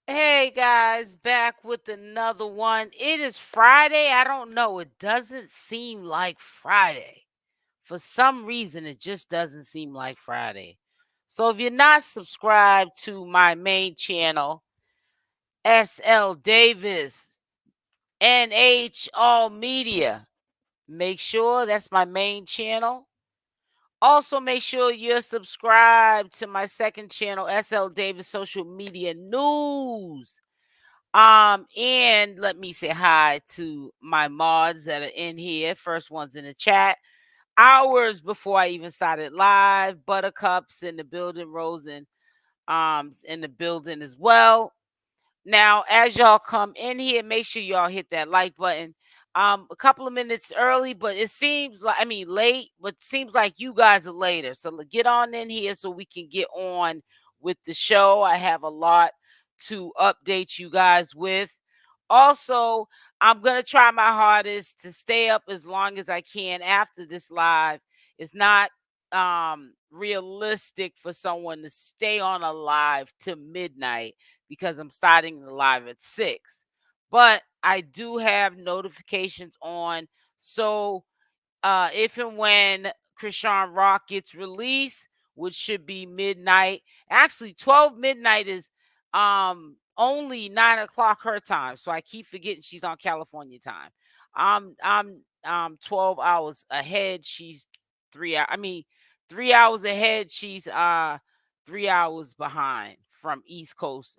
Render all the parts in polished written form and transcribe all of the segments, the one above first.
Hey guys, back with another one. It is Friday. I don't know. It doesn't seem like Friday. For some reason, it just doesn't seem like Friday. So if you're not subscribed to my main channel, SL Davis, NH All Media, make sure that's my main channel. Also, make sure you're subscribed to my second channel, SL Davis Social Media News. And let me say hi to my mods that are in here. First one's in the chat. Hours before I even started live, Buttercups in the building, Rosen in the building as well. Now, as y'all come in here, make sure y'all hit that like button. A couple of minutes early, but it seems like late, but seems like you guys are later. So get on in here so we can get on with the show. I have a lot to update you guys with. Also, I'm gonna try my hardest to stay up as long as I can after this live. It's not realistic for someone to stay on a live to midnight because I'm starting the live at 6. But I do have notifications on. So if and when Chrisean Rock gets released, which should be midnight. Actually, 12 midnight is only 9 o'clock her time. So I keep forgetting she's on California time. I'm 12 hours ahead. She's 3 hours ahead. She's 3 hours behind from East Coast,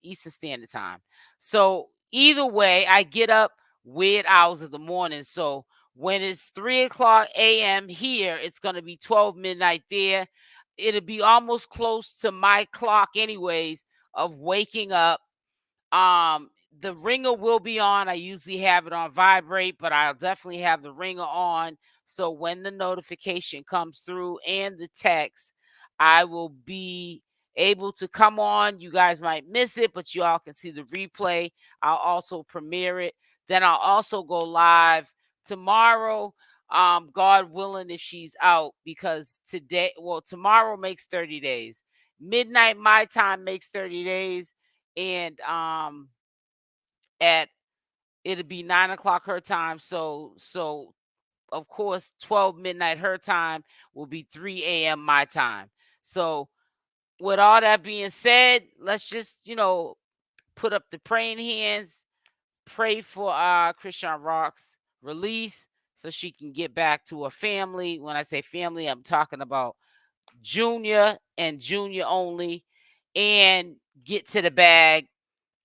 Eastern Standard Time. So either way, I get up weird hours of the morning. So when it's 3 o'clock a.m. here, it's going to be 12 midnight there. It'll be almost close to my clock, anyways, of waking up. The ringer will be on. I usually have it on vibrate, but I'll definitely have the ringer on. So when the notification comes through and the text, I will be able to come on. You guys might miss it, but you all can see the replay. I'll also premiere it. Then I'll also go live tomorrow. God willing, if she's out, because tomorrow makes 30 days. Midnight my time makes 30 days. And at it'll be 9 o'clock her time. So of course 12 midnight her time will be 3 a.m. my time. So with all that being said, let's just put up the praying hands, pray for Chrisean Rock's release so she can get back to her family. When I say family, I'm talking about Junior and Junior only, and get to the bag,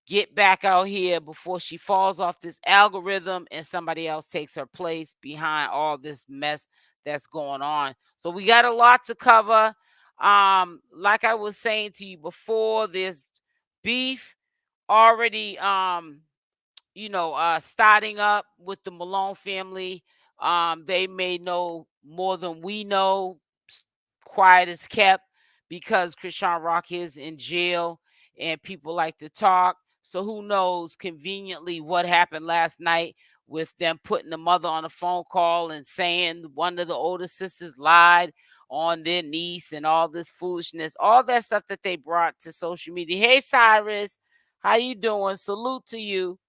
get back out here before she falls off this algorithm and somebody else takes her place behind all this mess that's going on. So we got a lot to cover. Like I was saying to you before, there's beef already starting up with the Malone family. They may know more than we know. Quiet is kept because Chrisean Rock is in jail and people like to talk. So who knows conveniently what happened last night with them putting the mother on a phone call and saying one of the older sisters lied on their niece and all this foolishness, all that stuff that they brought to social media. Hey Cyrus, how you doing? Salute to you.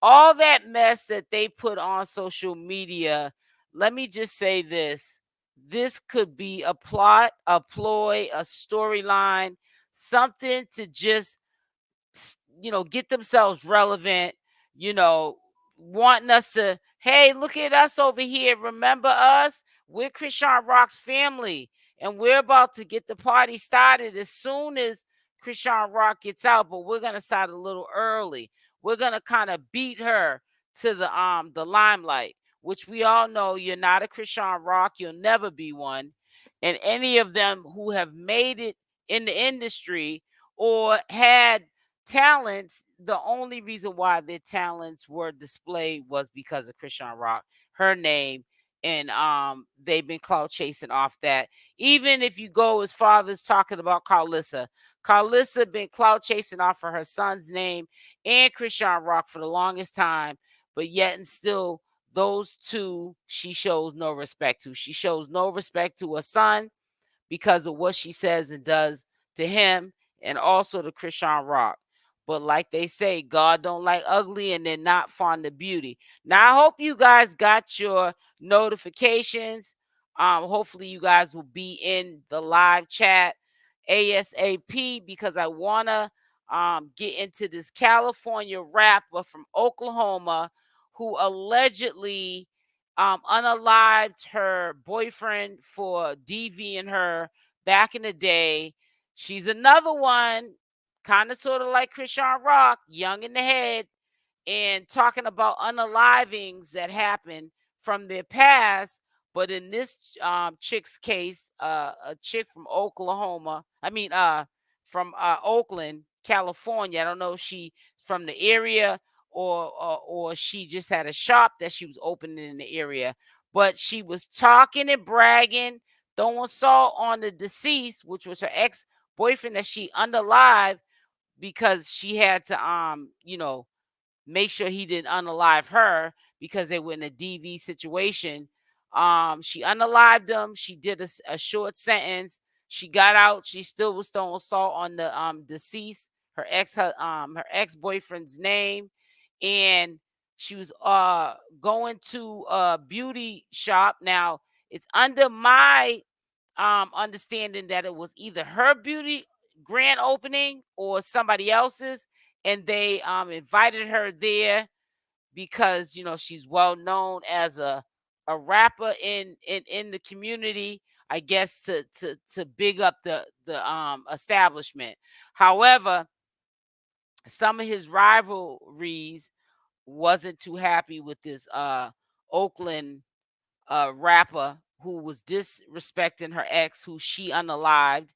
All that mess that they put on social media. Let me just say this could be a plot, a ploy, a storyline, something to just get themselves relevant, you know, wanting us to, hey, look at us over here. Remember us? We're Chrisean Rock's family. And we're about to get the party started as soon as Chrisean Rock gets out, but we're gonna start a little early. We're gonna kind of beat her to the limelight, which we all know you're not a Chrisean Rock, you'll never be one. And any of them who have made it in the industry or had talents, the only reason why their talents were displayed was because of Chrisean Rock, her name, and they've been clout chasing off that. Even if you go as far as talking about Carlissa been clout chasing off of her son's name and Chrisean Rock for the longest time, but yet and still those two she shows no respect to. She shows no respect to her son because of what she says and does to him and also to Chrisean Rock. But like they say, God don't like ugly and they're not fond of beauty. Now, I hope you guys got your notifications. Hopefully you guys will be in the live chat ASAP, because I want to get into this California rapper from Oklahoma who allegedly unalived her boyfriend for DVing her back in the day. She's another one, kind of sort of like Chrisean Rock, young in the head, and talking about unalivings that happened from their past. But in this chick's case, a chick from Oklahoma, from Oakland, California. I don't know if she's from the area, or she just had a shop that she was opening in the area. But she was talking and bragging, throwing salt on the deceased, which was her ex-boyfriend that she unalived, because she had to make sure he didn't unalive her because they were in a DV situation. She unalived him. She did a short sentence. She got out. She still was throwing salt on the deceased, her ex-boyfriend's name, and she was going to a beauty shop. Now, it's under my understanding that it was either her beauty grand opening or somebody else's, and they invited her there because she's well known as a rapper in the community, I guess, to big up the establishment. However, some of his rivalries wasn't too happy with this Oakland rapper who was disrespecting her ex, who she unalived,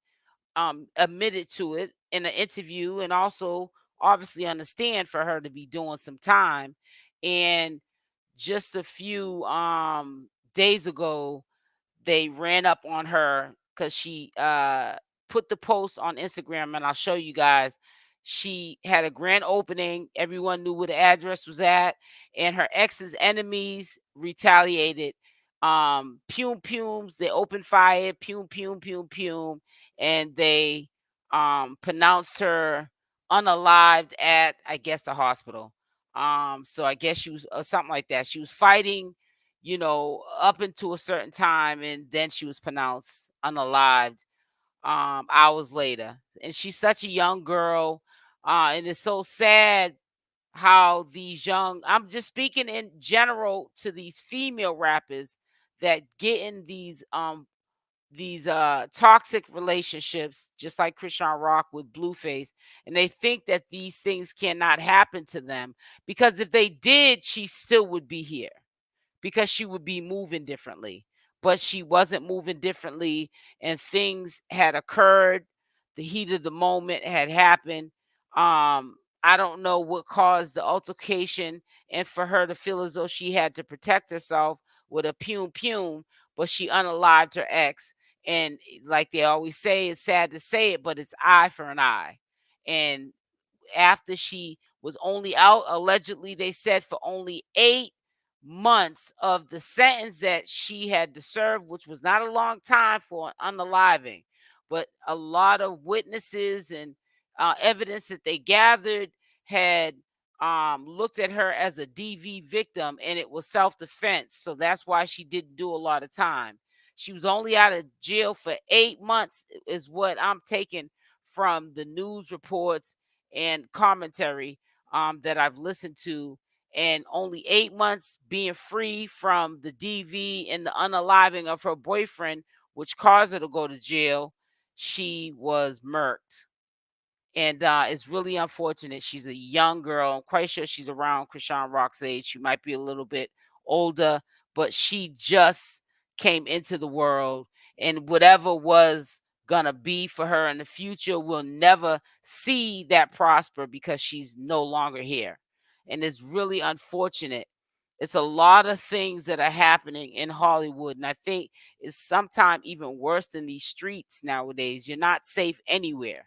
admitted to it in an interview, and also obviously understand for her to be doing some time. And just a few days ago, they ran up on her because she put the post on Instagram, and I'll show you guys. She had a grand opening. Everyone knew where the address was at, and her ex's enemies retaliated. Pume pumes, they opened fire, pume pume pume pume, and they pronounced her unalived at, I guess, the hospital. So I guess she was something like that. She was fighting, up until a certain time, and then she was pronounced unalived hours later. And she's such a young girl. And it's so sad how these young, I'm just speaking in general to these female rappers that get in these toxic relationships, just like Chrisean Rock with Blueface, and they think that these things cannot happen to them, because if they did, she still would be here, because she would be moving differently. But she wasn't moving differently, and things had occurred. The heat of the moment had happened. I don't know what caused the altercation, and for her to feel as though she had to protect herself with a pume pume, but she unalived her ex. And like they always say, it's sad to say it, but it's eye for an eye. And after she was only out, allegedly, they said, for only 8 months of the sentence that she had to serve, which was not a long time for an unaliving, but a lot of witnesses and evidence that they gathered had looked at her as a DV victim, and it was self-defense. So that's why she didn't do a lot of time. She was only out of jail for 8 months, is what I'm taking from the news reports and commentary that I've listened to. And only 8 months being free from the DV and the unaliving of her boyfriend, which caused her to go to jail, she was murked. And it's really unfortunate. She's a young girl. I'm quite sure she's around Chrisean Rock's age. She might be a little bit older, but she just came into the world, and whatever was gonna be for her in the future will never see that prosper, because she's no longer here. And it's really unfortunate. It's a lot of things that are happening in Hollywood, and I think it's sometimes even worse than these streets nowadays. You're not safe anywhere.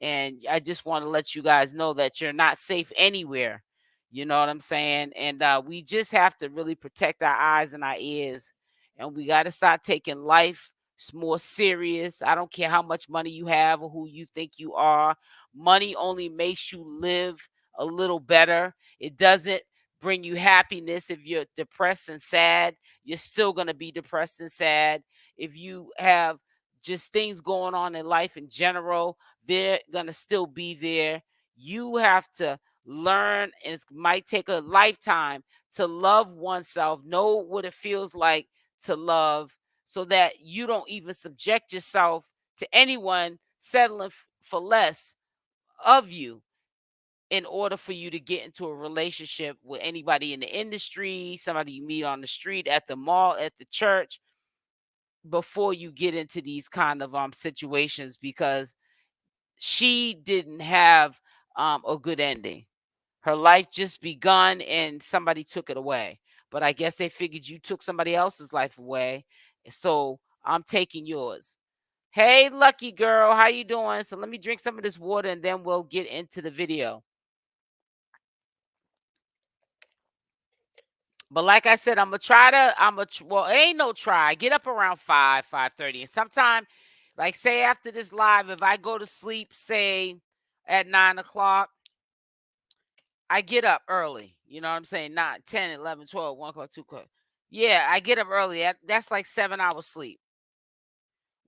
And I just want to let you guys know that you're not safe anywhere. You know what I'm saying? And we just have to really protect our eyes and our ears. And we got to start taking life It's more serious. I don't care how much money you have or who you think you are. Money only makes you live a little better. It doesn't bring you happiness. If you're depressed and sad, you're still going to be depressed and sad. If you have just things going on in life in general, they're going to still be there. You have to learn, and it might take a lifetime to love oneself, know what it feels like to love, so that you don't even subject yourself to anyone settling for less of you in order for you to get into a relationship with anybody in the industry, somebody you meet on the street, at the mall, at the church, before you get into these kind of situations, because she didn't have a good ending. Her life just begun and somebody took it away. But I guess they figured you took somebody else's life away, so I'm taking yours. Hey, lucky girl, how you doing? So let me drink some of this water and then we'll get into the video. But like I said, well, it ain't no try. Get up around 5:30. And sometime, like say after this live, if I go to sleep, say at 9 o'clock, I get up early. You know what I'm saying? 9, 10, 11, 12, 1 o'clock, 2 o'clock. Yeah, I get up early. That's like 7 hours sleep.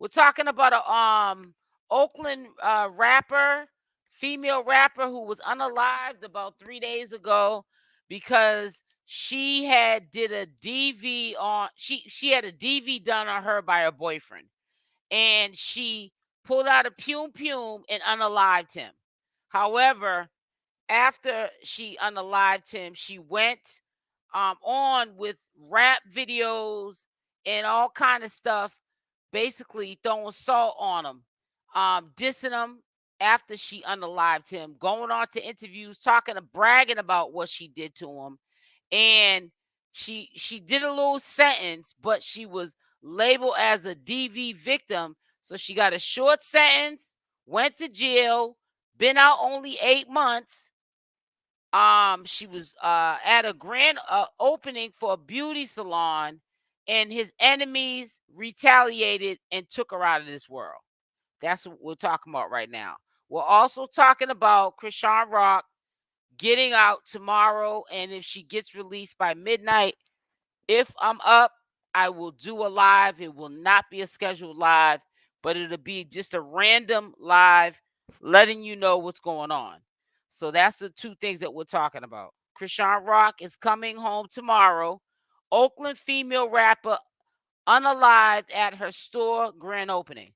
We're talking about a Oakland rapper, female rapper, who was unalived about 3 days ago because she had did a DV on she had a DV done on her by her boyfriend, and she pulled out a pum pum and unalived him. However, after she unalived him, she went on with rap videos and all kind of stuff, basically throwing salt on him, dissing him after she unalived him, going on to interviews, bragging about what she did to him. And she did a little sentence, but she was labeled as a DV victim. So she got a short sentence, went to jail, been out only 8 months. She was at a grand opening for a beauty salon, and his enemies retaliated and took her out of this world. That's what we're talking about right now. We're also talking about Chrisean Rock getting out tomorrow, and if she gets released by midnight, if I'm up, I will do a live. It will not be a scheduled live, but it'll be just a random live letting you know what's going on. So that's the two things that we're talking about. Chrisean Rock is coming home tomorrow. Oakland female rapper unalived at her store grand opening.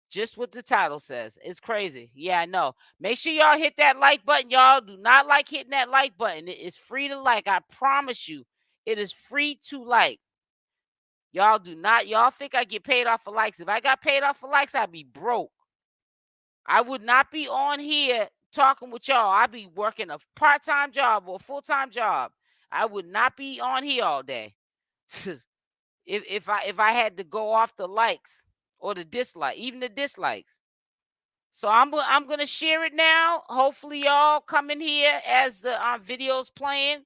Just what the title says. It's crazy. Yeah, I know. Make sure y'all hit that like button. Y'all do not like hitting that like button. It is free to like. I promise you. It is free to like. Y'all do not. Y'all think I get paid off for likes. If I got paid off for likes, I'd be broke. I would not be on here talking with y'all. I'd be working a part-time job or a full-time job. I would not be on here all day. if I had to go off the likes or the dislike, even the dislikes. So I'm gonna share it now. Hopefully y'all come in here as the video's playing.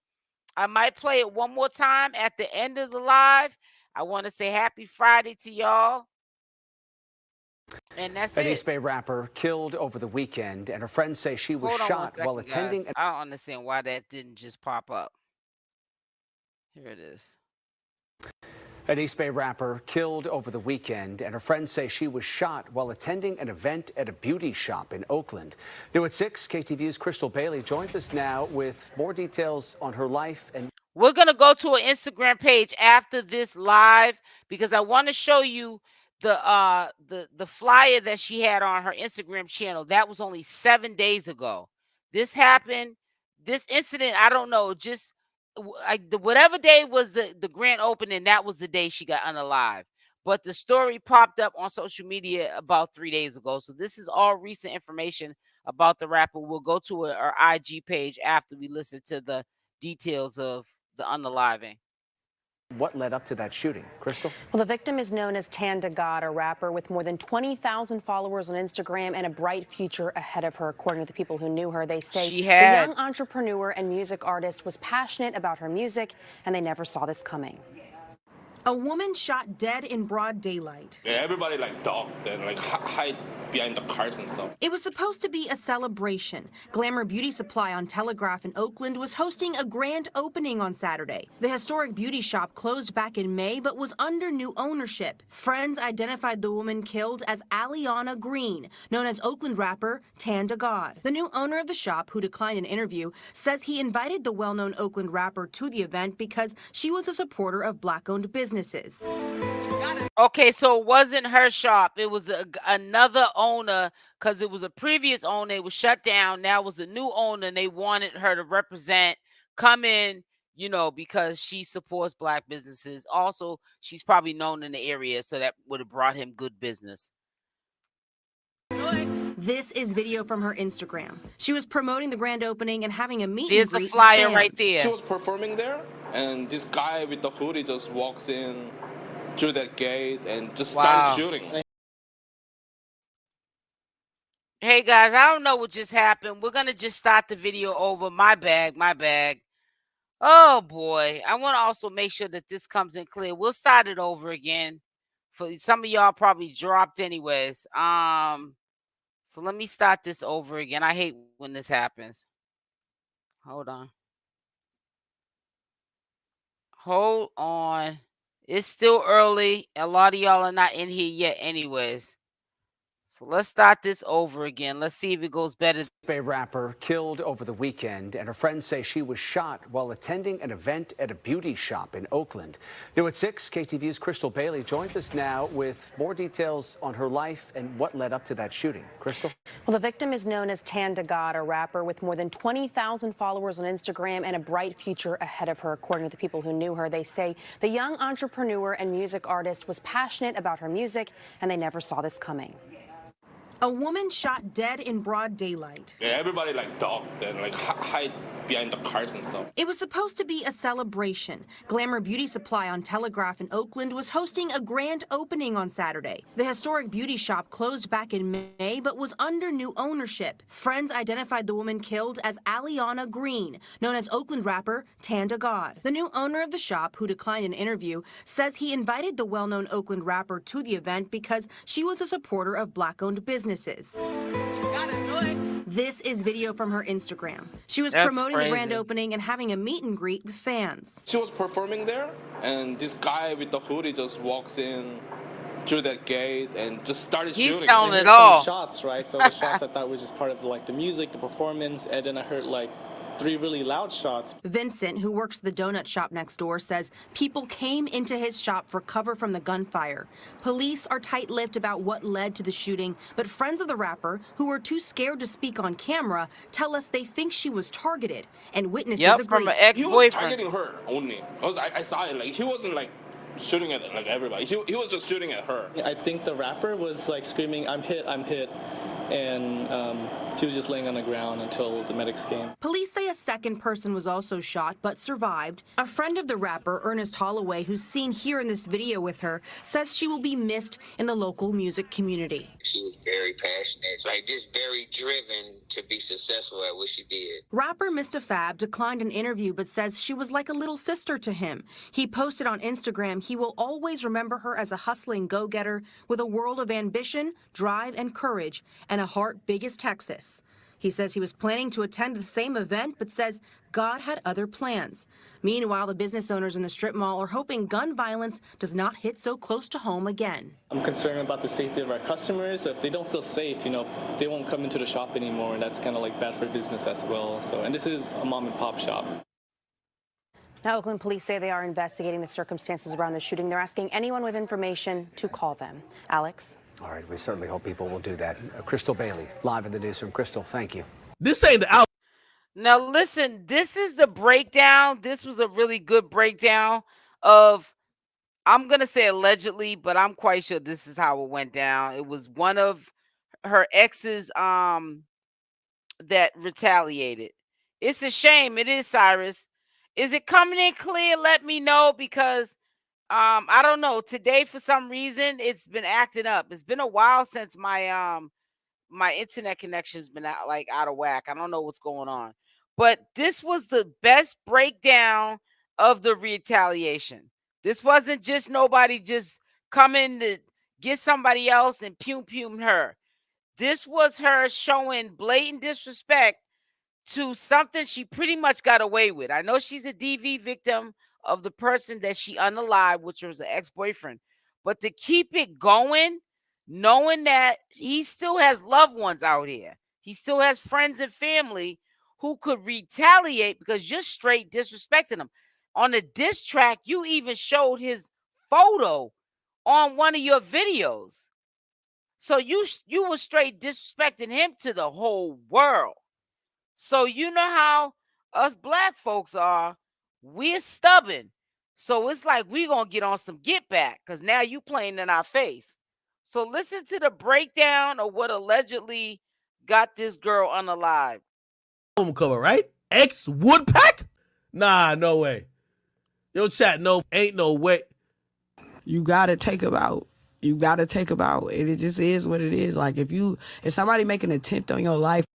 I might play it one more time at the end of the live. I want to say happy Friday to y'all. And that's An it. East Bay rapper killed over the weekend, and her friends say she was shot while attending. I don't understand why that didn't just pop up. Here it is. An East Bay rapper killed over the weekend, and her friends say she was shot while attending an event at a beauty shop in Oakland. New at 6, KTVU's Crystal Bailey joins us now with more details on her life. And we're going to go to an Instagram page after this live because I want to show you the flyer that she had on her Instagram channel. That was only 7 days ago. This happened. This incident, I don't know, just whatever day was the grand opening, that was the day she got unalived. But the story popped up on social media about 3 days ago. So this is all recent information about the rapper. We'll go to our IG page after we listen to the details of the unaliving. What led up to that shooting, Crystal? Well, the victim is known as Tanda God, a rapper with more than 20,000 followers on Instagram and a bright future ahead of her. According to the people who knew her, they say the young entrepreneur and music artist was passionate about her music, and they never saw this coming. A woman shot dead in broad daylight. Yeah, everybody like ducked and like hide behind the cars and stuff. It was supposed to be a celebration. Glamour Beauty Supply on Telegraph in Oakland was hosting a grand opening on Saturday. The historic beauty shop closed back in May but was under new ownership. Friends identified the woman killed as Aliana Green, known as Oakland rapper Tan to God. The new owner of the shop, who declined an interview, says he invited the well-known Oakland rapper to the event because she was a supporter of black-owned businesses. Okay, so it wasn't her shop. It was another owner, because it was a previous owner. It was shut down. Now it was a new owner, and they wanted her to represent, come in, you know, because she supports black businesses. Also, she's probably known in the area, so that would have brought him good business. This is video from her Instagram. She was promoting the grand opening and having a meet There's and greet the flyer with fans. right there. She was performing there, and this guy with the hoodie just walks in through that gate and just started shooting. Hey guys, I don't know what just happened. We're gonna just start the video over. My bag. Oh boy. I want to also make sure that this comes in clear. We'll start it over again. For some of y'all probably dropped anyways. So let me start this over again. I hate when this happens. Hold on. It's still early. A lot of y'all are not in here yet anyways. So let's start this over again. Let's see if it goes better. Bay rapper killed over the weekend, and her friends say she was shot while attending an event at a beauty shop in Oakland. New at 6, KTVU's Crystal Bailey joins us now with more details on her life and what led up to that shooting. Crystal? Well, the victim is known as Tan to God, a rapper with more than 20,000 followers on Instagram and a bright future ahead of her. According to the people who knew her, they say the young entrepreneur and music artist was passionate about her music, and they never saw this coming. A woman shot dead in broad daylight. Yeah, everybody like ducked and like hide behind the cars and stuff. It was supposed to be a celebration. Glamour Beauty Supply on Telegraph in Oakland was hosting a grand opening on Saturday. The historic beauty shop closed back in May but was under new ownership. Friends identified the woman killed as Aliana Green, known as Oakland rapper Tan to God. The new owner of the shop, who declined an interview, says he invited the well-known Oakland rapper to the event because she was a supporter of black-owned businesses. This is video from her Instagram. She was promoting the grand opening and having a meet and greet with fans. She was performing there, and this guy with the hoodie just walks in through that gate and just started shooting. He's telling it all. Shots, right? So the shots I thought was just part of like the music, the performance, and then I heard like 3 really loud shots. Vincent, who works the donut shop next door, says people came into his shop for cover from the gunfire. Police are tight-lipped about what led to the shooting, but friends of the rapper, who were too scared to speak on camera, tell us they think she was targeted, and witnesses agree. From an ex-boyfriend. He was targeting her only. I saw it. Like he wasn't like shooting at like everybody. He was just shooting at her. I think the rapper was like screaming, I'm hit, and she was just laying on the ground until the medics came. Police say a second person was also shot but survived. A friend of the rapper, Ernest Holloway, who's seen here in this video with her, says she will be missed in the local music community. She was very passionate, like just very driven to be successful at what she did. Rapper Mr. Fab declined an interview but says she was like a little sister to him. He posted on Instagram he will always remember her as a hustling go-getter with a world of ambition, drive, and courage, and a heart big as Texas. He says he was planning to attend the same event, but says God had other plans. Meanwhile, the business owners in the strip mall are hoping gun violence does not hit so close to home again. I'm concerned about the safety of our customers. So if they don't feel safe, they won't come into the shop anymore, and that's kind of like bad for business as well. So, and this is a mom and pop shop. Now, Oakland police say they are investigating the circumstances around the shooting. They're asking anyone with information to call them. Alex? All right, we certainly hope people will do that. Crystal Bailey, live in the newsroom. Crystal, thank you. This ain't the out. Now, listen, this is the breakdown. This was a really good breakdown of, I'm going to say allegedly, but I'm quite sure this is how it went down. It was one of her exes that retaliated. It's a shame. It is, Cyrus. Is it coming in clear? Let me know, because I don't know. Today, for some reason, it's been acting up. It's been a while since my my internet connection's been out of whack. I don't know what's going on. But this was the best breakdown of the retaliation. This wasn't just nobody just coming to get somebody else and pum her. This was her showing blatant disrespect to something she pretty much got away with. I know she's a DV victim of the person that she unalived, which was an ex-boyfriend. But to keep it going, knowing that he still has loved ones out here, he still has friends and family who could retaliate because you're straight disrespecting him. On the diss track, you even showed his photo on one of your videos. So you were straight disrespecting him to the whole world. So you know how us black folks are, we're stubborn. So it's like we gonna get on some get back because now you playing in our face. So listen to the breakdown of what allegedly got this girl unalived. Home cover, right? Ex Woodpack? Nah, no way. Yo, chat, no, ain't no way. You gotta take about. You gotta take about. It just is what it is. Like if somebody make an attempt on your life.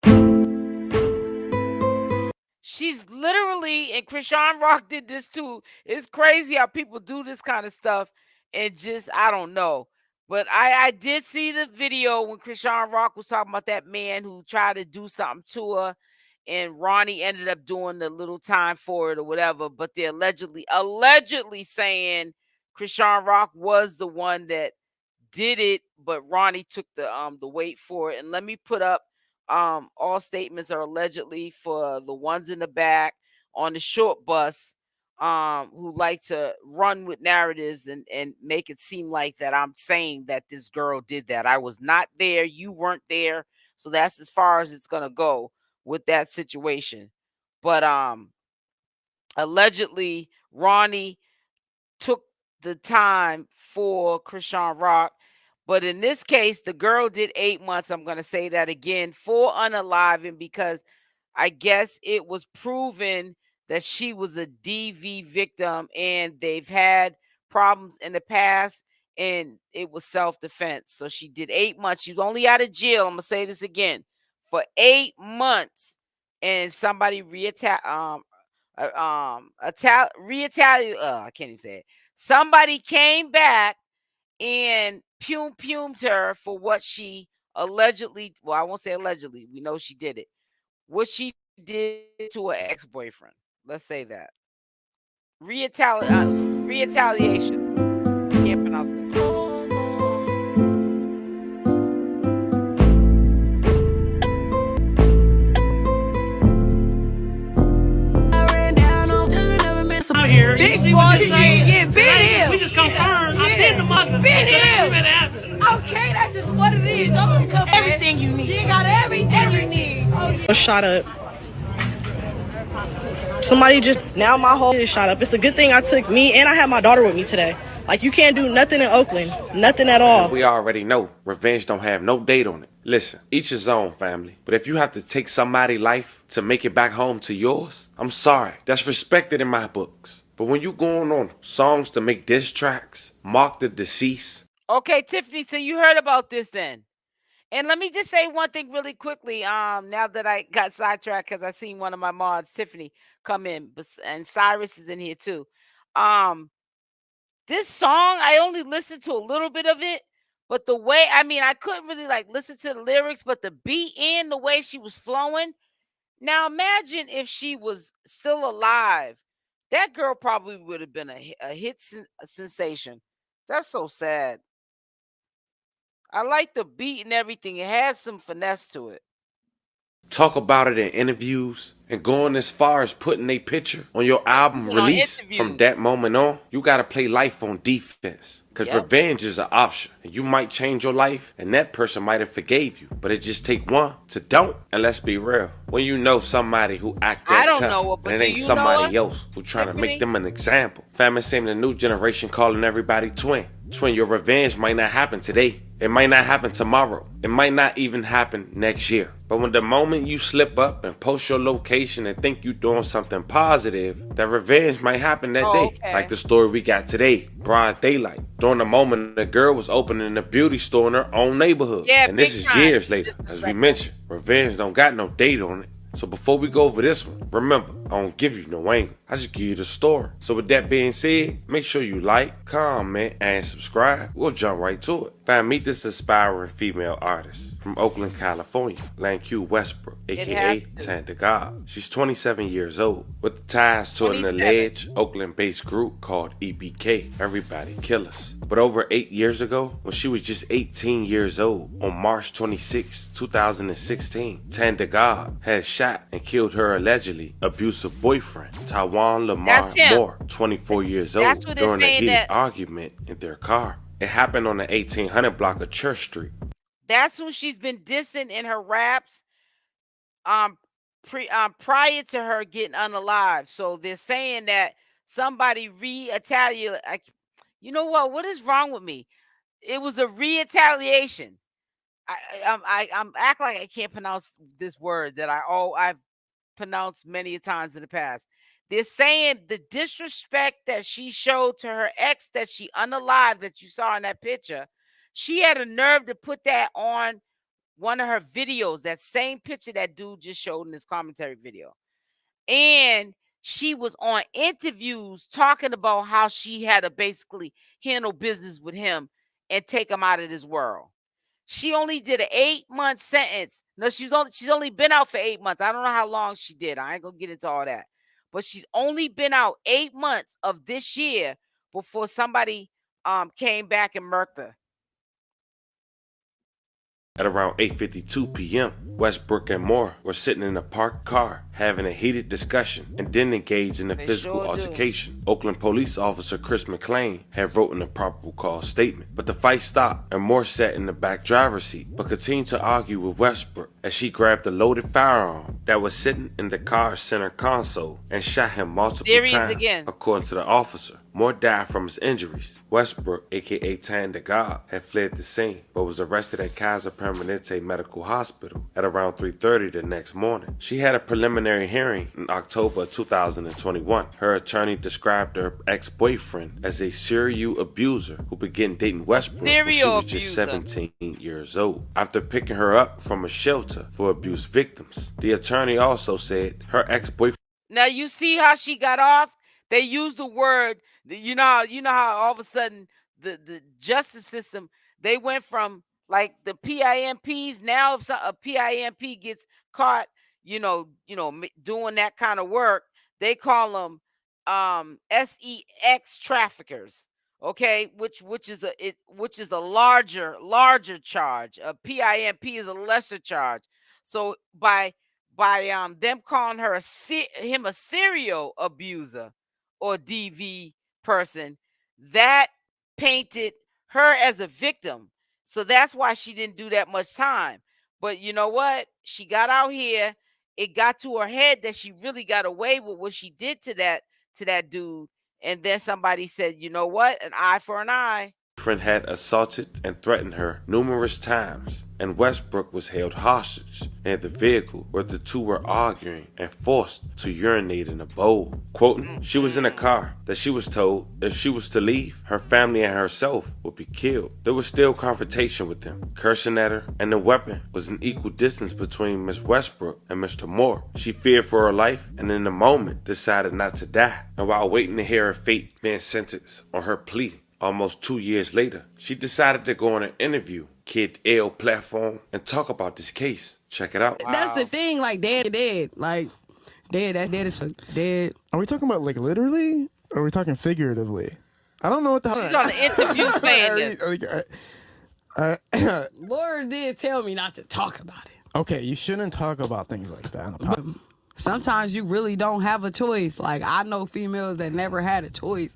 She's literally, and Chrisean Rock did this too. It's crazy how people do this kind of stuff and just, I don't know. But I did see the video when Chrisean Rock was talking about that man who tried to do something to her, and Ronnie ended up doing the little time for it or whatever. But they're allegedly saying Chrisean Rock was the one that did it, but Ronnie took the weight for it. And let me put up all statements are allegedly for the ones in the back on the short bus who like to run with narratives and make it seem like that I'm saying that this girl did that. I was not there. You weren't there. So that's as far as it's going to go with that situation. But allegedly Ronnie took the time for Chrisean Rock. But in this case, the girl did 8 months. I'm going to say that again, for unaliving, because I guess it was proven that she was a DV victim and they've had problems in the past and it was self-defense. So she did 8 months. She was only out of jail. I'm going to say this again, for 8 months. And somebody I can't even say it. Somebody came back and pumed her for what she allegedly, well, I won't say allegedly, we know she did it, what she did to her ex-boyfriend. Let's say that. Retaliation. Can't pronounce that. Out here, big boy, yeah, been him. We just confirmed. I've been the mother. Been him. Okay, that's just what it is. Don't come everything you need. You got everything you need. Oh, yeah. Shot up. Somebody just, now my whole is shot up. It's a good thing I took me and I had my daughter with me today. Like, you can't do nothing in Oakland. Nothing at all. We already know revenge don't have no date on it. Listen, each his own, family. But if you have to take somebody's life to make it back home to yours, I'm sorry. That's respected in my books. But when you going on songs to make diss tracks, mock the deceased. Okay, Tiffany, so you heard about this then. And let me just say one thing really quickly. Now that I got sidetracked because I seen one of my mods, Tiffany, come in, and Cyrus is in here too. This song, I only listened to a little bit of it, but the way, I mean, I couldn't really like listen to the lyrics, but the beat and the way she was flowing. Now imagine if she was still alive. That girl probably would have been a hit sensation. That's so sad. I like the beat and everything. It had some finesse to it. Talk about it in interviews and going as far as putting a picture on your album release. From that moment on, you got to play life on defense, because revenge is an option. And you might change your life and that person might have forgave you, but it just take one to don't. And let's be real, when you know somebody who act that tough, and it ain't somebody else who trying to make them an example. Family saying the new generation calling everybody twin. Twin, your revenge might not happen today. It might not happen tomorrow. It might not even happen next year. But when the moment you slip up and post your location and think you're doing something positive, that revenge might happen that day. Okay. Like the story we got today, broad daylight. During the moment the girl was opening a beauty store in her own neighborhood. Yeah, and this is years later. As we mentioned, revenge don't got no date on it. So before we go over this one, remember, I don't give you no angle. I just give you the story. So with that being said, make sure you like, comment, and subscribe. We'll jump right to it. Fam, meet this aspiring female artist from Oakland, California, Lanque Westbrook, aka Tanda God. She's 27 years old, with ties to an alleged Oakland-based group called EBK, Everybody Killers. But over 8 years ago, when she was just 18 years old, on March 26, 2016, Tanda God had shot and killed her allegedly abusive boyfriend, Tawan Lamar Moore, 24 years old, during a heated argument in their car. It happened on the 1800 block of Church Street. That's who she's been dissing in her raps prior to her getting unalived. So they're saying that somebody retaliated. You know what? What is wrong with me? It was a retaliation. I'm act like I can't pronounce this word that I've pronounced many times in the past. They're saying the disrespect that she showed to her ex that she unalived that you saw in that picture. She had a nerve to put that on one of her videos, that same picture that dude just showed in his commentary video. And she was on interviews talking about how she had to basically handle business with him and take him out of this world. She only did an 8-month sentence. No, she's only been out for 8 months. I don't know how long she did. I ain't gonna get into all that. But she's only been out 8 months of this year before somebody came back and murked her. At around 8:52 p.m., Westbrook and Moore were sitting in a parked car having a heated discussion and then engaged in a physical altercation. Oakland police officer Chris McClain had wrote an a probable cause statement, but the fight stopped and Moore sat in the back driver's seat but continued to argue with Westbrook as she grabbed a loaded firearm that was sitting in the car's center console and shot him multiple times. According to the officer, Moore died from his injuries. Westbrook, aka Tanda God, had fled the scene but was arrested at Kaiser Permanente Medical Hospital at around 3:30 the next morning. She had a preliminary hearing in October 2021. Her attorney described her ex-boyfriend as a serial abuser who began dating Westbrook when she was just 17 years old, after picking her up from a shelter for abuse victims. The attorney also said her ex-boyfriend. Now you see how she got off? They used the word, you know how all of a sudden the justice system, they went from like the PIMPs. Now if a PIMP gets caught, doing that kind of work, they call them SEX traffickers. Okay, which is a larger charge. A PIMP is a lesser charge. So by them calling him a serial abuser or DV person, that painted her as a victim. So that's why she didn't do that much time. But you know what? She got out here. It got to her head that she really got away with what she did to that dude. And then somebody said, you know what? An eye for an eye. Friend had assaulted and threatened her numerous times, and Westbrook was held hostage in the vehicle where the two were arguing and forced to urinate in a bowl. Quoting, she was in a car that she was told if she was to leave, her family and herself would be killed. There was still confrontation with them, cursing at her, and the weapon was an equal distance between Miss Westbrook and Mr. Moore. She feared for her life and in the moment decided not to die. And while waiting to hear her fate being sentenced on her plea, almost 2 years later, she decided to go on an interview, Kid L platform, and talk about this case. Check it out. Wow. That's the thing, like dead. Like dead, that's dead as dead. Are we talking about like literally? Or are we talking figuratively? I don't know what the hell. She's on the interview saying this. Lord did tell me not to talk about it. Okay, you shouldn't talk about things like that. Sometimes you really don't have a choice. Like I know females that never had a choice,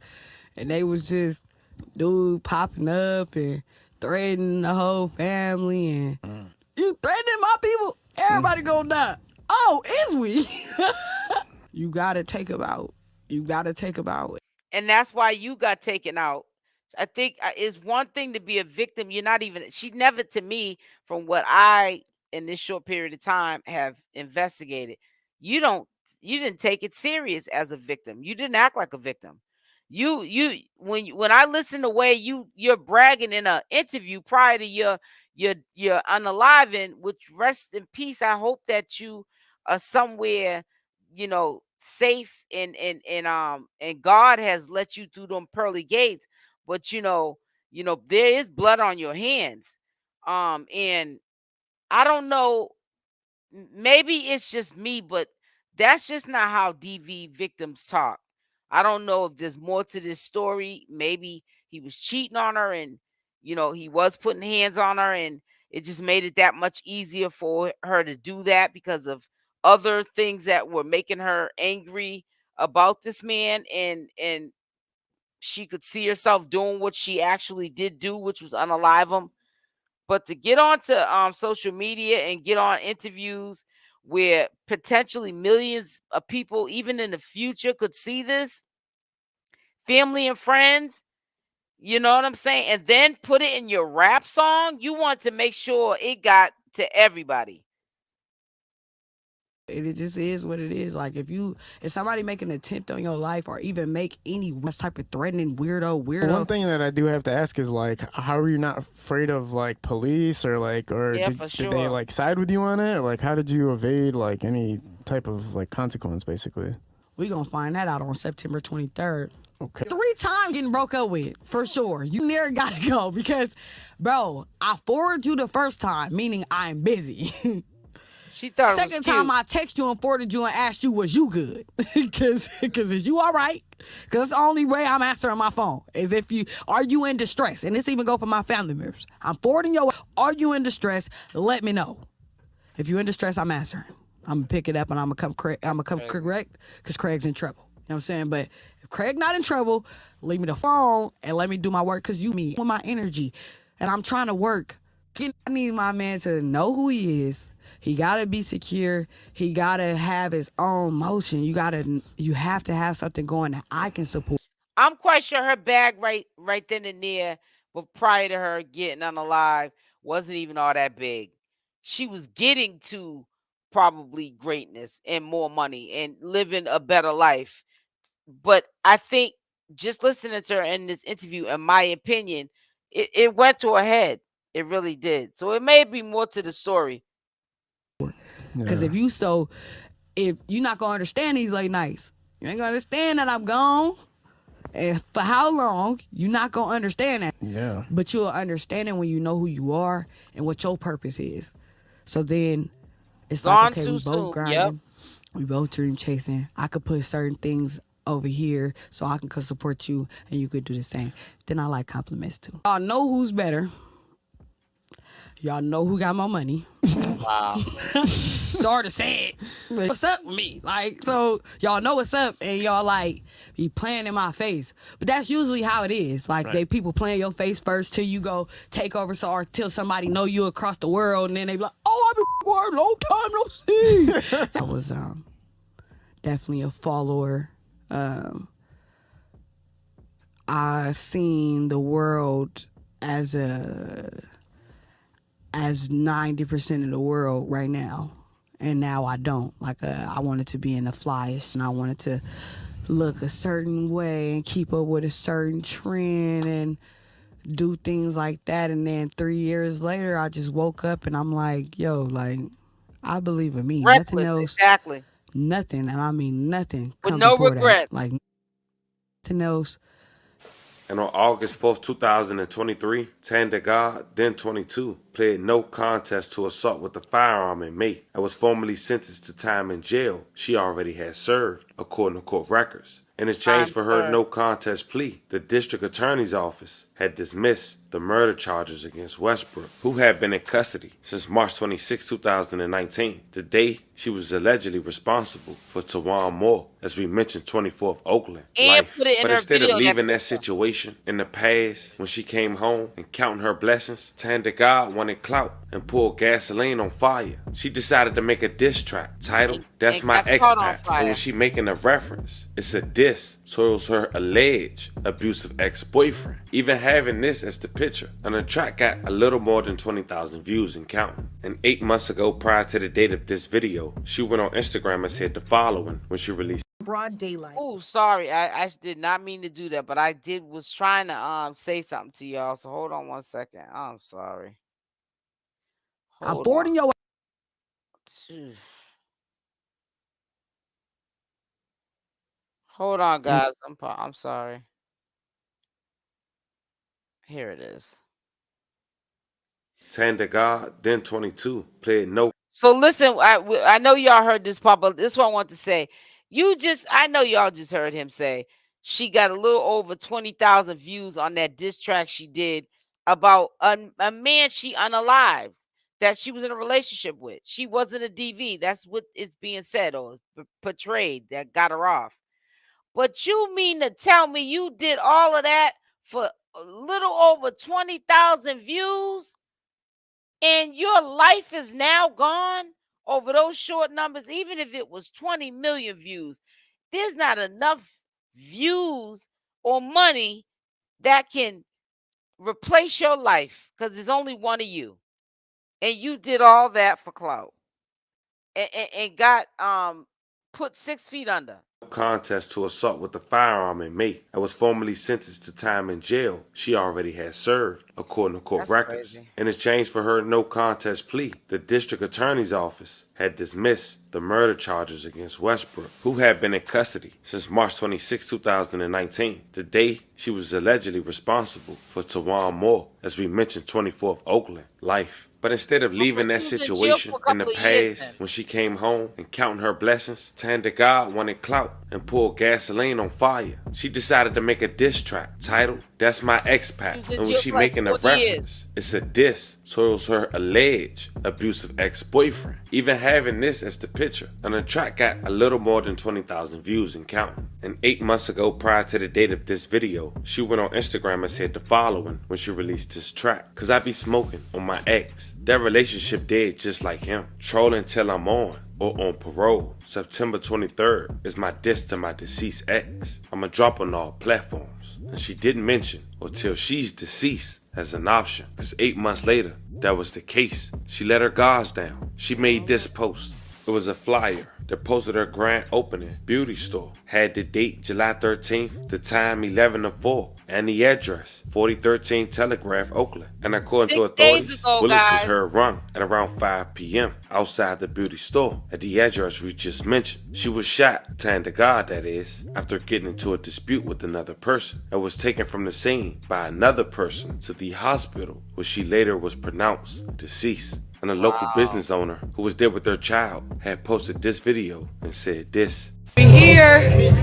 and they was just dude popping up and threatening the whole family and you threatening my people, everybody gonna die. Oh, is we? You gotta take about it. And that's why you got taken out. I think it's one thing to be a victim. She's never, to me, from what I in this short period of time have investigated, you didn't take it serious as a victim. You didn't act like a victim. When I listen to the way you're bragging in an interview prior to your unaliving, which rest in peace. I hope that you are somewhere, safe and God has let you through them pearly gates, but there is blood on your hands. And I don't know, maybe it's just me, but that's just not how DV victims talk. I don't know if there's more to this story. Maybe he was cheating on her and he was putting hands on her, and it just made it that much easier for her to do that because of other things that were making her angry about this man, and she could see herself doing what she actually did do, which was unalive him. But to get onto social media and get on interviews where potentially millions of people, even in the future, could see this, family and friends, you know what I'm saying? And then put it in your rap song, you want to make sure it got to everybody. It just is what it is. Like if somebody make an attempt on your life or even make any type of threatening weirdo. One thing that I do have to ask is like, how are you not afraid of like police or Yeah, did they like side with you on it? Or, like how did you evade like any type of like consequence basically? We gonna find that out on September 23rd. Okay. 3 times getting broke up with, for sure. You never gotta go because, bro, I forwarded you the first time, meaning I'm busy. She thought second time I text you and forwarded you and asked you, was you good? Because is you all right? Because that's the only way I'm answering my phone is if are you in distress? And this even go for my family members. I'm forwarding your, are you in distress? Let me know. If you're in distress, I'm answering. I'm gonna pick it up and I'm gonna come correct because Craig's in trouble. You know what I'm saying? But if Craig not in trouble, leave me the phone and let me do my work because you me with my energy. And I'm trying to work. I need my man to know who he is. He gotta be secure. He gotta have his own motion. You have to have something going that I can support. I'm quite sure her bag right then and there, but prior to her getting unalive, wasn't even all that big. She was getting to probably greatness and more money and living a better life. But I think just listening to her in this interview, in my opinion, it went to her head. It really did. So it may be more to the story. Because if you're not gonna understand these late nights, you ain't gonna understand that I'm gone. And for how long, you're not gonna understand that. Yeah. But you'll understand it when you know who you are and what your purpose is. So then it's like, okay, we both grinding, we both dream chasing. I could put certain things over here so I can support you and you could do the same. Then I like compliments too. Y'all know who's better. Y'all know who got more money. Wow. Sorry to say it. What's up with me? Like, so y'all know what's up and y'all like be playing in my face. But that's usually how it is. Like people playing your face first till you go take over or till somebody know you across the world and then they be like, oh, I've been working a long time, no see. That was definitely a follower. I seen the world as 90% of the world right now, and now I don't. Like I wanted to be in the flyest, and I wanted to look a certain way and keep up with a certain trend and do things like that. And then 3 years later, I just woke up and I'm like, yo, like I believe in me. Reckless, nothing else. Exactly. Nothing, and I mean nothing. With no regrets. That. Like nothing else. And on August 4th, 2023, Tanda God, then 22, pled no contest to assault with a firearm in May and was formally sentenced to time in jail she already had served, according to court records. In exchange for her no contest plea, the district attorney's office had dismissed the murder charges against Westbrook, who had been in custody since March 26, 2019, the day she was allegedly responsible for Tawan Moore, as we mentioned, 24th Oakland life. But instead of leaving that situation in the past, when she came home and counting her blessings, Tanda God wanted clout and poured gasoline on fire. She decided to make a diss track titled "That's My Ex-Pac," and when she making a reference, it's a diss towards her alleged abusive ex-boyfriend. Even having this as the picture, and the track got a little more than 20,000 views and counting. And 8 months ago, prior to the date of this video, she went on Instagram and said the following when she released broad daylight. Oh, sorry. I did not mean to do that, but I was trying to say something to y'all. So hold on 1 second. I'm sorry. I'm forwarding your Hold on, guys. I'm sorry. Here it is. Tanda God, then 22, played no. So listen, I know y'all heard this part, but this is what I want to say. I know y'all just heard him say she got a little over 20,000 views on that diss track she did about a man she unalived that she was in a relationship with. She wasn't a DV. That's what it's being said or portrayed that got her off. But you mean to tell me you did all of that for a little over 20,000 views? And your life is now gone over those short numbers, even if it was 20 million views. There's not enough views or money that can replace your life because there's only one of you. And you did all that for clout and got put 6 feet under. Contest to assault with a firearm in May and was formally sentenced to time in jail she already had served, according to court records. Crazy. In exchange for her no contest plea, the district attorney's office had dismissed the murder charges against Westbrook, who had been in custody since March 26, 2019, the day she was allegedly responsible for Tawan Moore, as we mentioned, 24th Oakland, life. But instead of leaving that situation in the past when she came home and counting her blessings, Tanda God wanted clout and poured gasoline on fire. She decided to make a diss track titled That's My Ex-Pac. And when she making a reference, it's a diss towards her alleged abusive ex-boyfriend. Even having this as the picture. And the track got a little more than 20,000 views and counting. And 8 months ago, prior to the date of this video, she went on Instagram and said the following when she released this track. Cause I be smoking on my ex. That relationship dead just like him. Trolling till I'm on or on parole. September 23rd is my diss to my deceased ex. I'ma drop on all platforms. And she didn't mention until she's deceased as an option. Cause 8 months later, that was the case. She let her guards down. She made this post. It was a flyer that posted her grand opening beauty store. Had the date July 13th, the time 11:04, and the address 4013 Telegraph, Oakland. And according to authorities, bullets was heard rung at around 5 p.m. outside the beauty store at the address we just mentioned. She was shot, Tanda God that is, after getting into a dispute with another person and was taken from the scene by another person to the hospital where she later was pronounced deceased. And a local business owner who was there with their child had posted this video and said this. We here.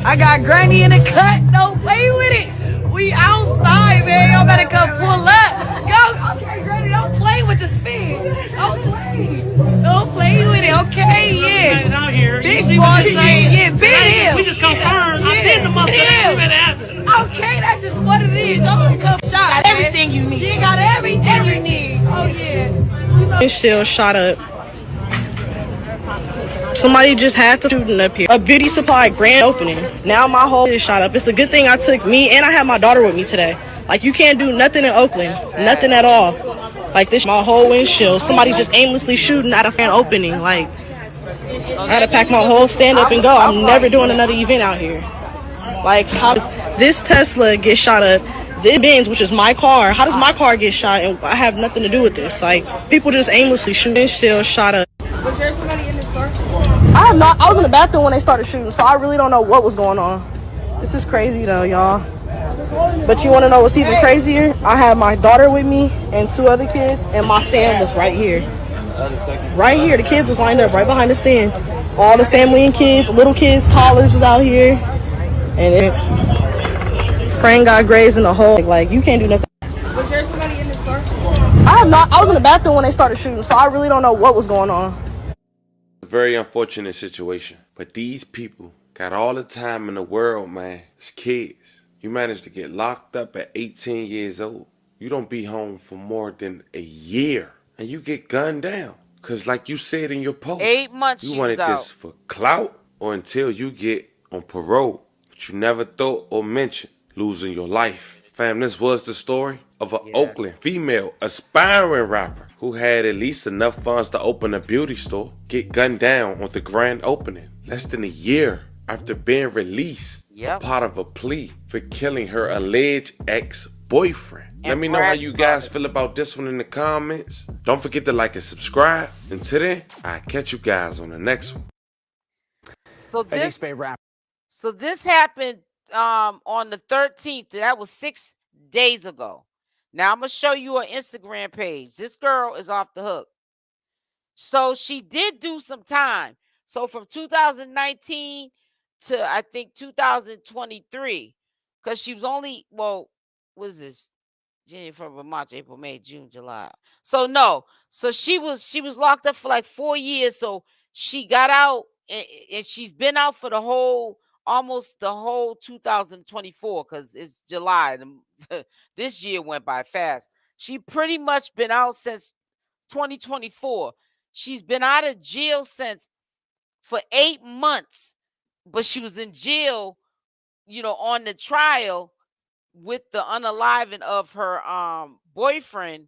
I got Granny in the cut. Don't play with it. We outside, man. Y'all better come pull up. Yo, okay, Granny, don't play with the speed. Don't play. Don't play with it, okay? Yeah. Out here. Big boss shit. Yeah, big him. We just confirmed. I've been the motherfucker. Okay, that's just what it is. Don't want to come shot. Got everything you need. You got everything you need. Oh, yeah. It's still shot up. Somebody just had the shooting up here. A beauty supply grand opening. Now my whole is shot up. It's a good thing I took me and I had my daughter with me today. Like you can't do nothing in Oakland. Nothing at all. Like this, my whole windshield. Somebody just aimlessly shooting at a grand opening. Like I had to pack my whole stand up and go. I'm never doing another event out here. Like how does this Tesla get shot up? This Benz, which is my car, how does my car get shot and I have nothing to do with this? Like, people just aimlessly shooting, still shot up. Was there somebody in this car? I was in the bathroom when they started shooting, so I really don't know what was going on. This is crazy though, y'all. But you want to know what's even crazier? I had my daughter with me and 2 other kids, and my stand was right here. Right here, the kids was lined up right behind the stand. All the family and kids, little kids, toddlers was out here. And friend got grazed in the hole. Like, you can't do nothing. Was there somebody in this car? I was in the bathroom when they started shooting, so I really don't know what was going on. A very unfortunate situation. But these people got all the time in the world, man. As kids, you managed to get locked up at 18 years old. You don't be home for more than a year. And you get gunned down. Because like you said in your post, 8 months you wanted this for clout or until you get on parole. But you never thought or mentioned losing your life. Fam, this was the story of an Oakland female aspiring rapper who had at least enough funds to open a beauty store, get gunned down on the grand opening less than a year after being released, a part of a plea for killing her alleged ex-boyfriend. Let me know how you guys feel about this one in the comments. Don't forget to like and subscribe. Until then, I'll catch you guys on the next one. So this So this happened on the 13th. That was 6 days ago. Now I'm gonna show you her Instagram page. This girl is off the hook. So she did do some time. So from 2019 to I think 2023, because she was only was this January, February, March, April, May, June, July. So no, so she was locked up for like 4 years. So she got out and she's been out for the whole almost the whole 2024 because it's July. This year went by fast. She pretty much been out since 2024. She's been out of jail since for 8 months, but she was in jail, on the trial with the unaliving of her boyfriend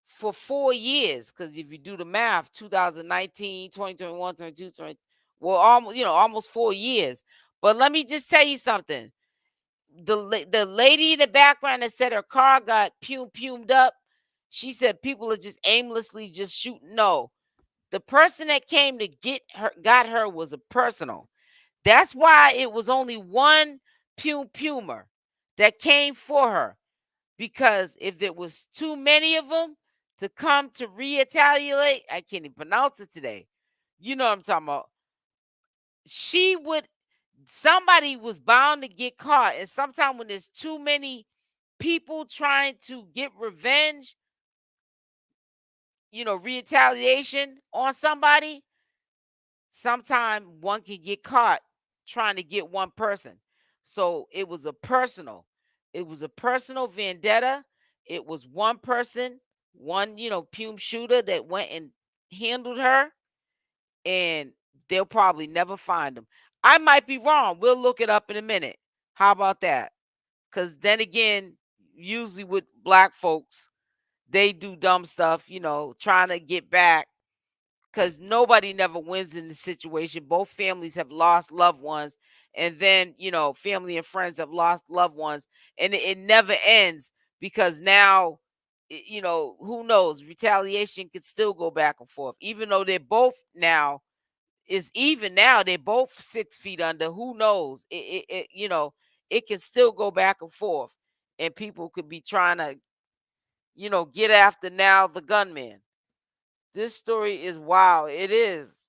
for 4 years. Because if you do the math, 2019, 2021, 22, 20, well, almost 4 years. But let me just tell you something. The lady in the background that said her car got pumed up, she said people are just aimlessly just shooting. No, the person that came to got her was a personal. That's why it was only one pumer that came for her. Because if there was too many of them to come to retaliate, I can't even pronounce it today. You know what I'm talking about. Somebody was bound to get caught. And sometimes when there's too many people trying to get revenge, retaliation on somebody, sometimes one can get caught trying to get one person. So it was a personal vendetta. It was one person, one, pume shooter that went and handled her, and they'll probably never find him. I might be wrong. We'll look it up in a minute. How about that? Because then again, usually with black folks, they do dumb stuff, trying to get back, because nobody never wins in the situation. Both families have lost loved ones, and then family and friends have lost loved ones, and it never ends, because now who knows, retaliation could still go back and forth, even though they're both now they're both 6 feet under. Who knows, it can still go back and forth, and people could be trying to get after now the gunman. This story is wild. It is.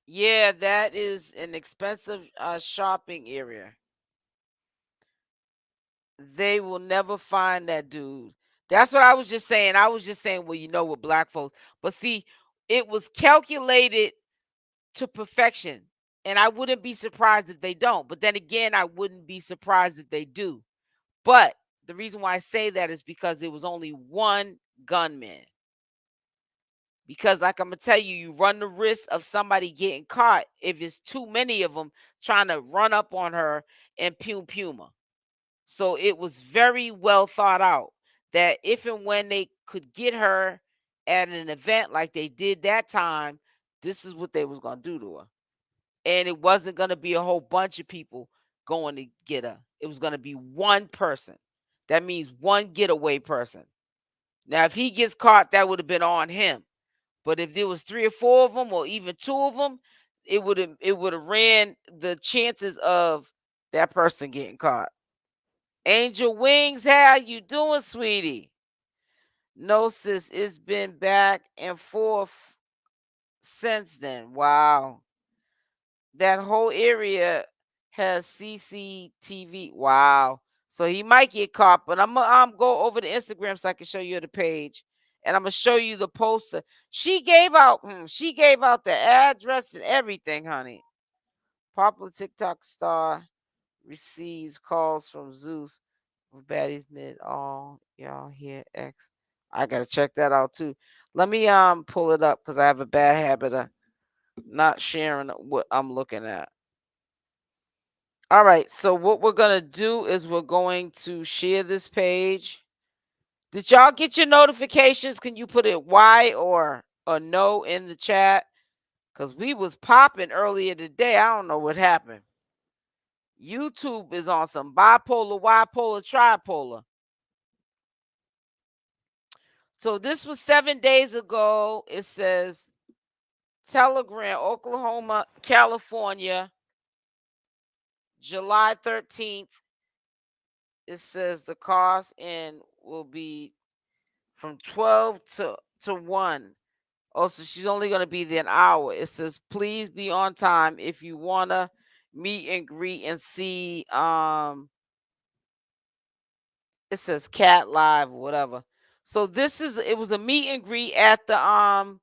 Yeah, that is an expensive shopping area. They will never find that dude. That's what I was just saying. I was just saying, well, with black folks. But see, it was calculated to perfection. And I wouldn't be surprised if they don't. But then again, I wouldn't be surprised if they do. But the reason why I say that is because it was only one gunman. Because like I'm going to tell you, you run the risk of somebody getting caught if it's too many of them trying to run up on her and pume her. So it was very well thought out that if and when they could get her at an event like they did that time, this is what they was going to do to her. And it wasn't going to be a whole bunch of people going to get her. It was going to be one person. That means one getaway person. Now, if he gets caught, that would have been on him. But if there was 3 or 4 of them, or even 2 of them, it would have ran the chances of that person getting caught. Angel Wings, how you doing, sweetie? No, sis, it's been back and forth since then. Wow. That whole area has CCTV. Wow. So he might get caught, but I'm go over to Instagram so I can show you the page. And I'm gonna show you the poster. She gave out the address and everything, honey. Popular TikTok star receives calls from Zeus. Baddies mid all y'all here X. I gotta check that out too. Let me pull it up because I have a bad habit of not sharing what I'm looking at. All right, so what we're gonna do is we're going to share this page. Did y'all get your notifications? Can you put it Y or no in the chat? Because we was popping earlier today. I don't know what happened. YouTube is on some bipolar, bipolar, tripolar. So this was 7 days ago. It says Telegram, Oklahoma, California. July 13th. It says the cost and will be from 12 to 1. Oh, so she's only going to be there an hour. It says, please be on time if you want to meet and greet and see. It says Cat Live or whatever. So it was a meet and greet at the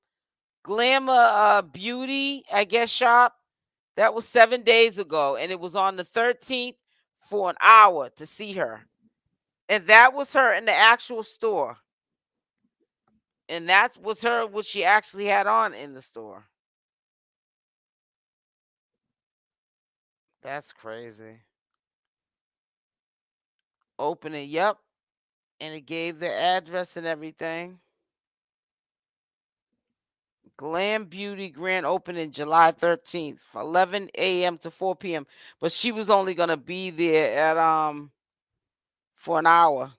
Glamour Beauty, I guess, shop. That was 7 days ago. And it was on the 13th for an hour to see her. And that was her in the actual store. And that was her, what she actually had on in the store. That's crazy. Open it, yep. And it gave the address and everything. Glam Beauty grand opening July 13th, 11 a.m. to 4 p.m. But she was only gonna be there at for an hour.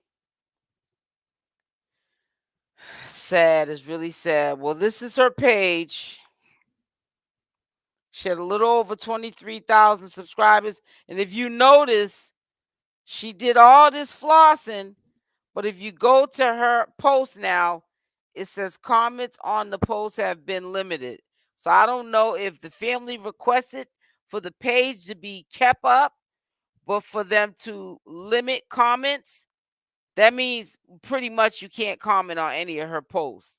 Sad, it's really sad. Well, this is her page. She had a little over 23,000 subscribers. And if you notice, she did all this flossing. But if you go to her post now, it says comments on the post have been limited. So I don't know if the family requested for the page to be kept up, but for them to limit comments, that means pretty much you can't comment on any of her posts.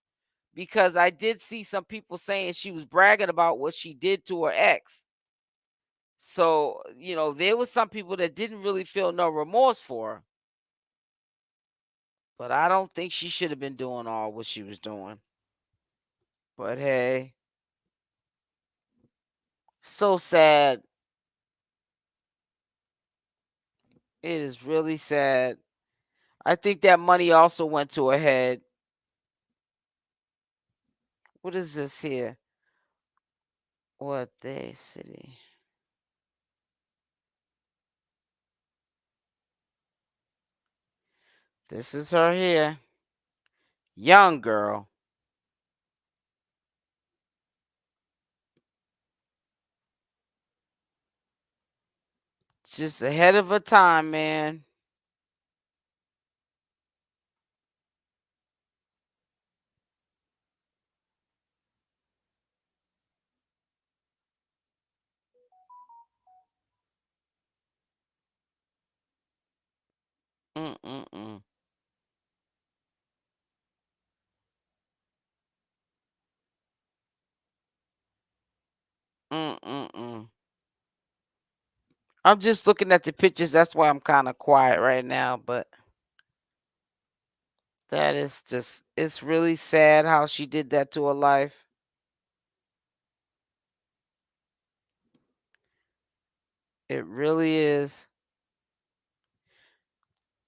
Because I did see some people saying she was bragging about what she did to her ex. So, there was some people that didn't really feel no remorse for her. But I don't think she should have been doing all what she was doing. But hey, so sad. It is really sad. I think that money also went to her head. What is this here? What day city? This is her here. Young girl. Just ahead of her time, man. Mm-mm-mm. Mm-mm-mm. I'm just looking at the pictures. That's why I'm kind of quiet right now. But that is just, it's really sad how she did that to her life. It really is.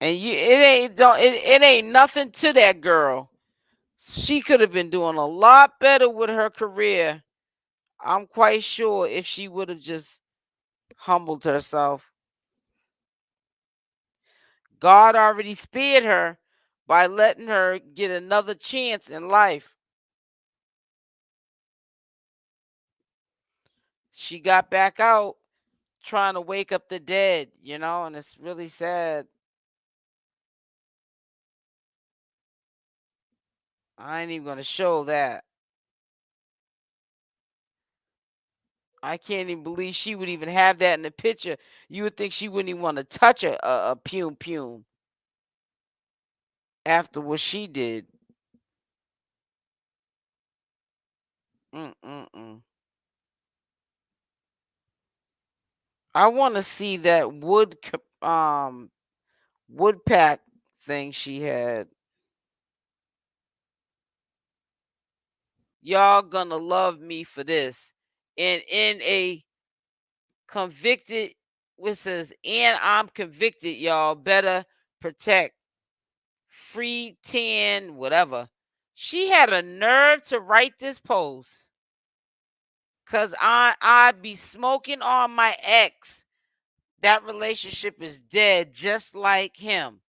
And it ain't nothing to that girl. She could have been doing a lot better with her career. I'm quite sure if she would have just humbled herself. God already spared her by letting her get another chance in life. She got back out trying to wake up the dead, and it's really sad. I ain't even going to show that. I can't even believe she would even have that in the picture. You would think she wouldn't even want to touch a pume after what she did. Mm-mm-mm. I want to see that wood pack thing she had. Y'all gonna love me for this. And in a convicted, which says, and I'm convicted, y'all better protect. Free 10, whatever. She had a nerve to write this post. Cause I be smoking on my ex. That relationship is dead, just like him.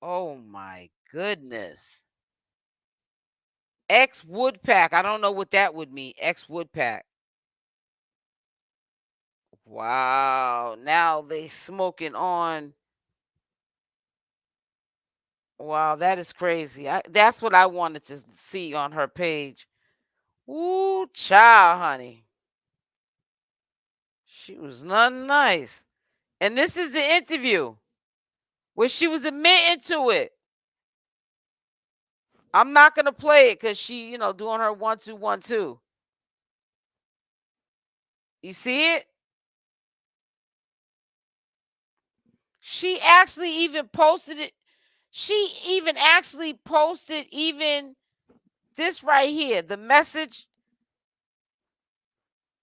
Oh my goodness. Ex Woodpack. I don't know what that would mean. Ex Woodpack. Wow. Now they smoking on. Wow, that is crazy. That's what I wanted to see on her page. Ooh, child, honey. She was not nice. And this is the interview where she was admitting to it. I'm not going to play it because she, doing her 1 2 1 2. You see it? She actually even posted it. She even actually posted even this right here. The message,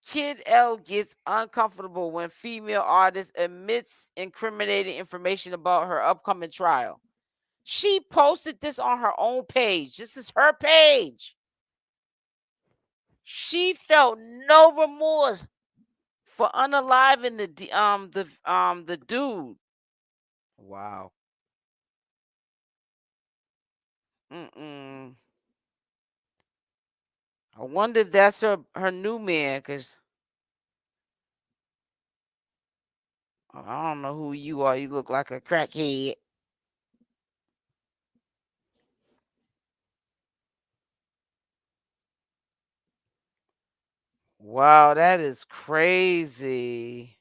Kid L gets uncomfortable when female artist admits incriminating information about her upcoming trial. She posted this on her own page. This is her page. She felt no remorse for unaliving the dude. Wow. I wonder if that's her new man, because I don't know who you are. You look like a crackhead. Wow, that is crazy.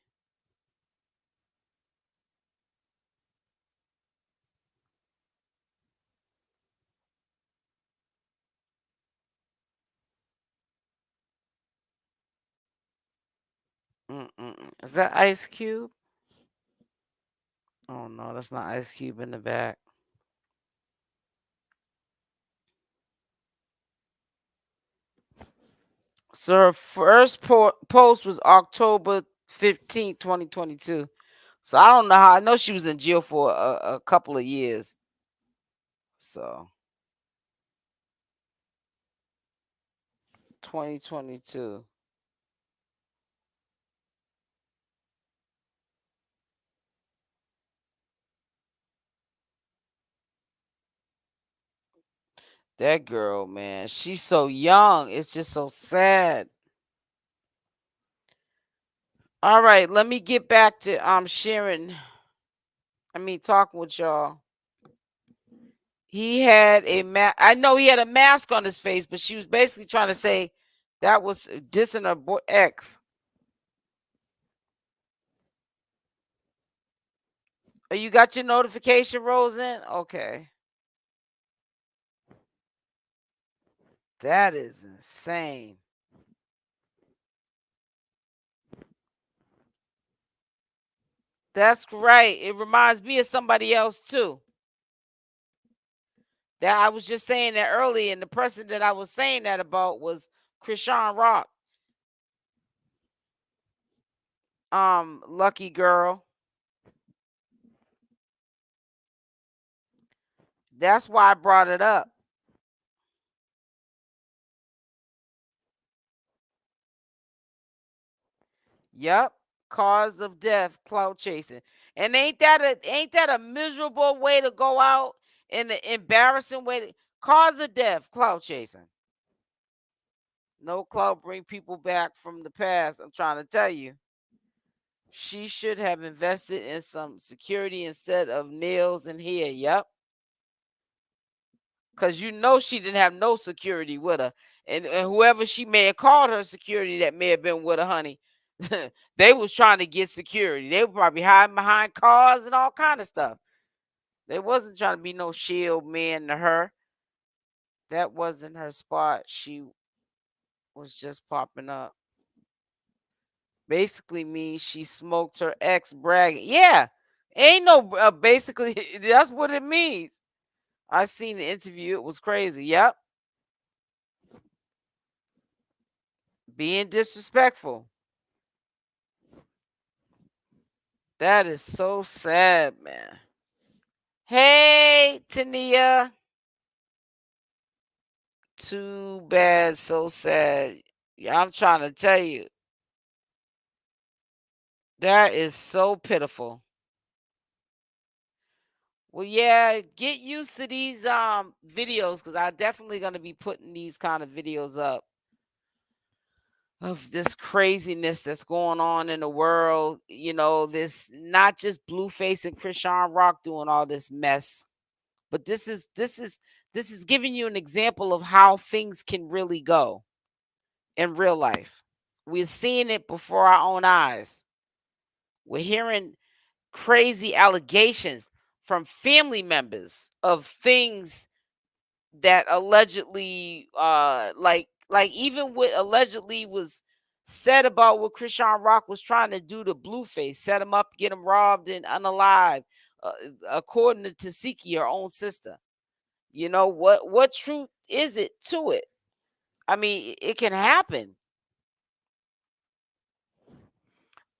Is that Ice Cube? Oh no, that's not Ice Cube in the back. So her first post was October 15th, 2022. So I don't know how. I know she was in jail for a couple of years. So 2022. That girl, man, she's so young. It's just so sad. All right, let me get back to sharing. Talking with y'all. He had a mask. I know he had a mask on his face, but she was basically trying to say that was dissing her ex. Oh, you got your notification rolls in? Okay. That is insane. That's right. It reminds me of somebody else too. That I was just saying that earlier, and the person that I was saying that about was Chrisean Rock. Lucky girl. That's why I brought it up. Yep. Cause of death, clout chasing. And ain't that a miserable way to go out, and an embarrassing way to cause of death, clout chasing. No clout bring people back from the past. I'm trying to tell you. She should have invested in some security instead of nails and hair. Yep. Because she didn't have no security with her. And whoever she may have called her security that may have been with her, honey, they was trying to get security. They were probably hiding behind cars and all kind of stuff. They wasn't trying to be no shield man to her. That wasn't her spot. She was just popping up. Basically means she smoked her ex bragging. Yeah. Ain't no basically that's what it means. I seen the interview. It was crazy. Yep. Being disrespectful. That is so sad, man. Hey, Tania. Too bad, so sad. Yeah, I'm trying to tell you. That is so pitiful. Well, yeah, get used to these videos, because I'm definitely gonna be putting these kind of videos up. of this craziness that's going on in the world. This not just Blueface and Chrisean Rock doing all this mess, but this is giving you an example of how things can really go in real life. We're seeing it before our own eyes. We're hearing crazy allegations from family members of things that allegedly like even what allegedly was said about what Chrisean Rock was trying to do to Blueface, set him up, get him robbed and unalive, according to Tasiki, her own sister. What truth is it to it? I mean, it can happen.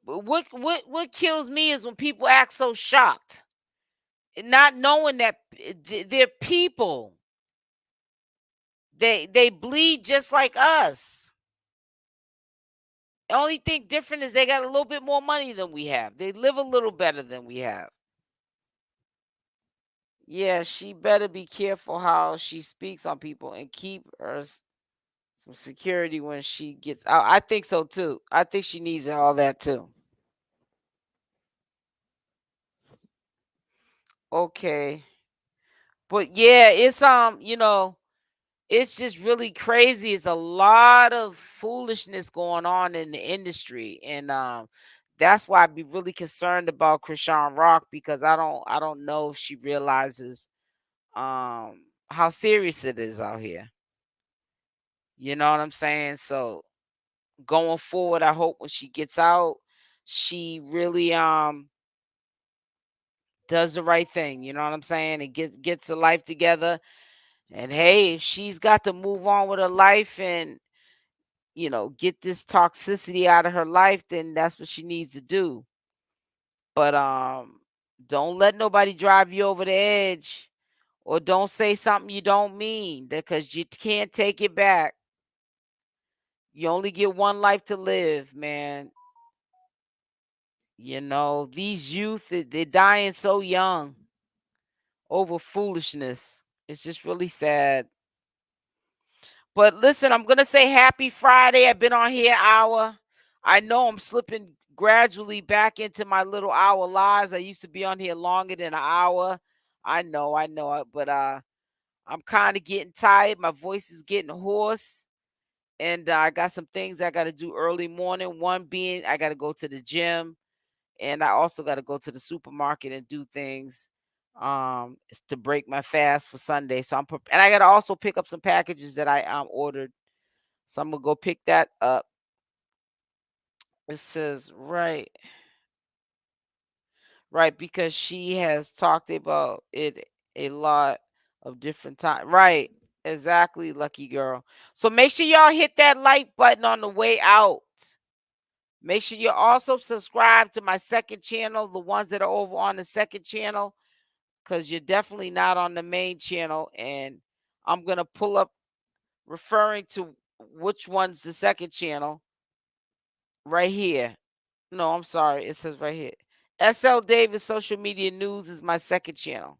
But what kills me is when people act so shocked, not knowing that they're people. They bleed just like us. The only thing different is they got a little bit more money than we have. They live a little better than we have. Yeah, she better be careful how she speaks on people and keep her some security when she gets out. I think so too. I think she needs all that too. Okay. But yeah, it's it's just really crazy. It's a lot of foolishness going on in the industry, and that's why I'd be really concerned about Chrisean Rock, because I don't know if she realizes how serious it is out here. You know what I'm saying? So going forward, I hope when she gets out, she really does the right thing. You know what I'm saying? And gets her life together. And hey, if she's got to move on with her life and get this toxicity out of her life, then that's what she needs to do. But don't let nobody drive you over the edge, or don't say something you don't mean, because you can't take it back. You only get one life to live, man. These youth, they're dying so young over foolishness. It's just really sad. But listen, I'm going to say happy Friday. I've been on here an hour. I know I'm slipping gradually back into my little hour lives. I used to be on here longer than an hour. I know. But I'm kind of getting tired. My voice is getting hoarse. And I got some things I got to do early morning. One being I got to go to the gym. And I also got to go to the supermarket and do things to break my fast for Sunday. So and I got to also pick up some packages that I ordered. So I'm gonna go pick that up. It says right, because she has talked about it a lot of different times. Right, exactly, lucky girl. So make sure y'all hit that like button on the way out. Make sure you also subscribe to my second channel, the ones that are over on the second channel, because you're definitely not on the main channel. And I'm going to pull up referring to which one's the second channel right here. No, I'm sorry. It says right here. SL Davis Social Media News is my second channel.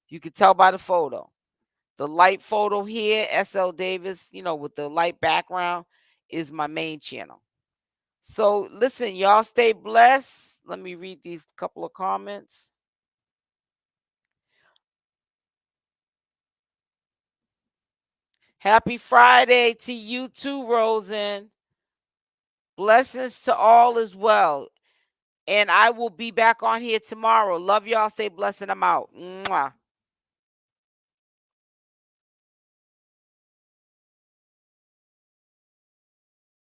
You can tell by the photo. The light photo here, SL Davis, with the light background, is my main channel. So listen, y'all stay blessed. Let me read these couple of comments. Happy Friday to you too, Rosen. Blessings to all as well. And I will be back on here tomorrow. Love y'all. Stay blessed, and I'm out. Mwah.